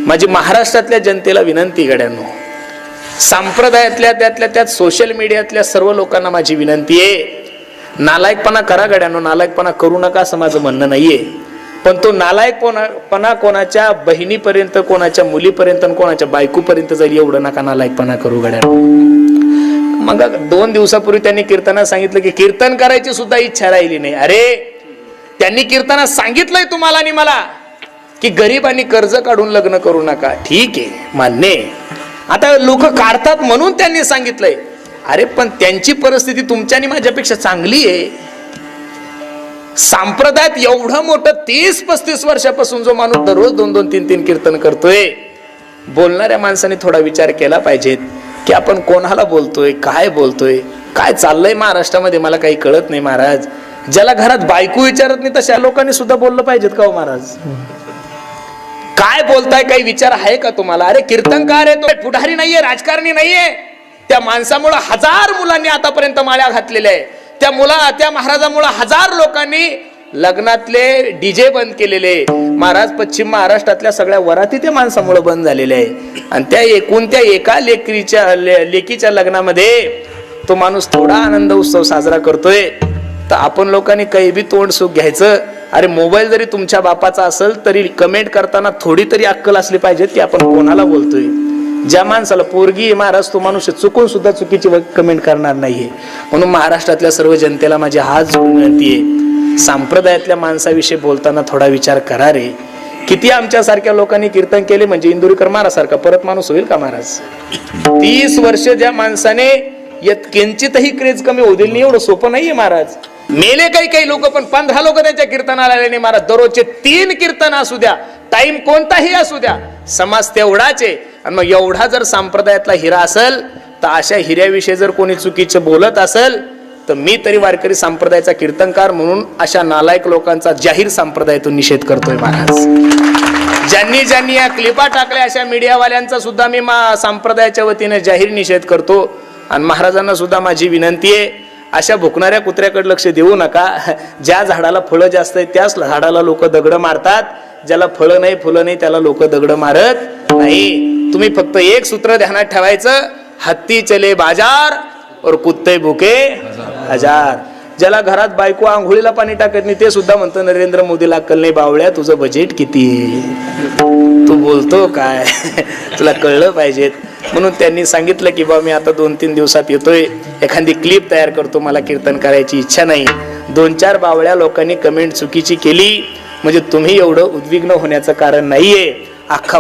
माझी महाराष्ट्रातल्या जनतेला विनंती गड्यांनो, संप्रदायातल्या त्यात सोशल मीडियातल्या सर्व लोकांना माझी विनंती आहे, नालायकपणा करा गड्यांनो, नालायकपणा करू नका असं माझं म्हणणं नाहीये, पण तो नालायकपणा कोणाच्या बहिणीपर्यंत, कोणाच्या मुलीपर्यंत, कोणाच्या बायकोपर्यंत जाईल एवढं नका नालायकपणा करू गड्यांनो. मग 2 दिवसापूर्वी त्यांनी कीर्तनात सांगितलं की कीर्तन करायची सुद्धा इच्छा राहिली नाही. अरे त्यांनी कीर्तनात सांगितलंय तुम्हाला आणि मला की गरीबांनी कर्ज काढून लग्न करू नका. ठीक आहे, मान्य आहे. आता लोक काढतात म्हणून त्यांनी सांगितलंय. अरे पण त्यांची परिस्थिती तुमच्या आणि माझ्यापेक्षा चांगली आहे. संप्रदायात एवढं मोठं 30-35 वर्षापासून जो माणूस दररोज 2-2, 3-3 कीर्तन करतोय, बोलणाऱ्या माणसाने थोडा विचार केला पाहिजेत की आपण कोणाला बोलतोय, काय बोलतोय, काय चाललंय महाराष्ट्रामध्ये मला काही कळत नाही महाराज. ज्याला घरात बायको विचारत नाही तशा लोकांनी सुद्धा बोललं पाहिजेत का हो महाराज? काय बोलताय, काही विचार आहे का तुम्हाला? अरे कीर्तनकार आहे तो, पुढारी नाहीये, राजकारणी नाहीये. त्या माणसामुळे 1000 मुलांनी आतापर्यंत माळ्या घातलेल्या आहे. त्या महाराजामुळे 1000 लोकांनी लग्नातले डीजे बंद केलेले. महाराज पश्चिम महाराष्ट्रातल्या सगळ्या वराती त्या माणसामुळे बंद झालेले आहे. आणि त्या एका लेकीच्या लग्नामध्ये तो माणूस थोडा आनंद उत्सव साजरा करतोय, तर आपण लोकांनी काही बी तोंड सुख घ्यायचं. अरे मोबाईल जरी तुमच्या बापाचा असेल तरी कमेंट करताना थोडी तरी अक्कल असली पाहिजे की आपण कोणाला बोलतोय. ज्या माणसाला पोरगी महाराज तो माणूस चुकून सुद्धा चुकीची कमेंट करणार नाहीये. म्हणून महाराष्ट्रातल्या सर्व जनतेला माझी हात जोडून विनंती आहे, संप्रदायातल्या माणसाविषयी बोलताना थोडा विचार करा रे. किती आमच्यासारख्या लोकांनी कीर्तन केले म्हणजे इंदुरीकर महाराजसारखा परत माणूस होईल का महाराज? 30 वर्ष ज्या माणसाने किंचितही क्रेज कमी होऊ दिली नाही, एवढं सोपं नाहीये महाराज. मेले काही लोक, पण 15 लोक त्यांच्या कीर्तनाला आले नाही महाराज. दररोजचे 3 कीर्तन असू द्या, टाइम कोणताही असू द्या, समाज तेवढाच आहे. आणि मग एवढा जर संप्रदायातला हिरा असेल, तर अशा हिऱ्याविषयी जर कोणी चुकीचं बोलत असेल, तर मी तरी वारकरी संप्रदायाचा कीर्तनकार म्हणून अशा नालायक लोकांचा जाहीर संप्रदायातून निषेध करतोय महाराज. ज्यांनी या क्लिपा टाकल्या अशा मीडियावाल्यांचा सुद्धा मी संप्रदायाच्या वतीने जाहीर निषेध करतो. आणि महाराजांना सुद्धा माझी विनंती आहे, अशा भुकणाऱ्या कुत्र्याकडे लक्ष देऊ नका. ज्या झाडाला फळं जास्त आहेत त्याच झाडाला लोक दगड मारतात, ज्याला फळं नाही फुलं नाही त्याला लोक दगड मारत नाही. तुम्ही फक्त एक सूत्र ध्यानात ठेवायचं, हत्ती चले बाजार और कुत्ते भुके हजार. ज्याला घरात बायको आंघोळीला पाणी टाकत नाही ते सुद्धा म्हणतो नरेंद्र मोदीला अक्कल नाही, बावळ्या तुझं बजेट किती आहे, तू बोलतो काय, तुला कळलं पाहिजे. म्हणून त्यांनी सांगितलं की बा मी आता 2-3 दिवसात येतोय, एखादी क्लिप तयार करतो, मला कीर्तन करायची इच्छा नाही. 2-4 बावळ्या लोकांनी कमेंट चुकीची केली म्हणजे तुम्ही एवढं उद्विग्न होण्याचं कारण नाहीये. अख्खा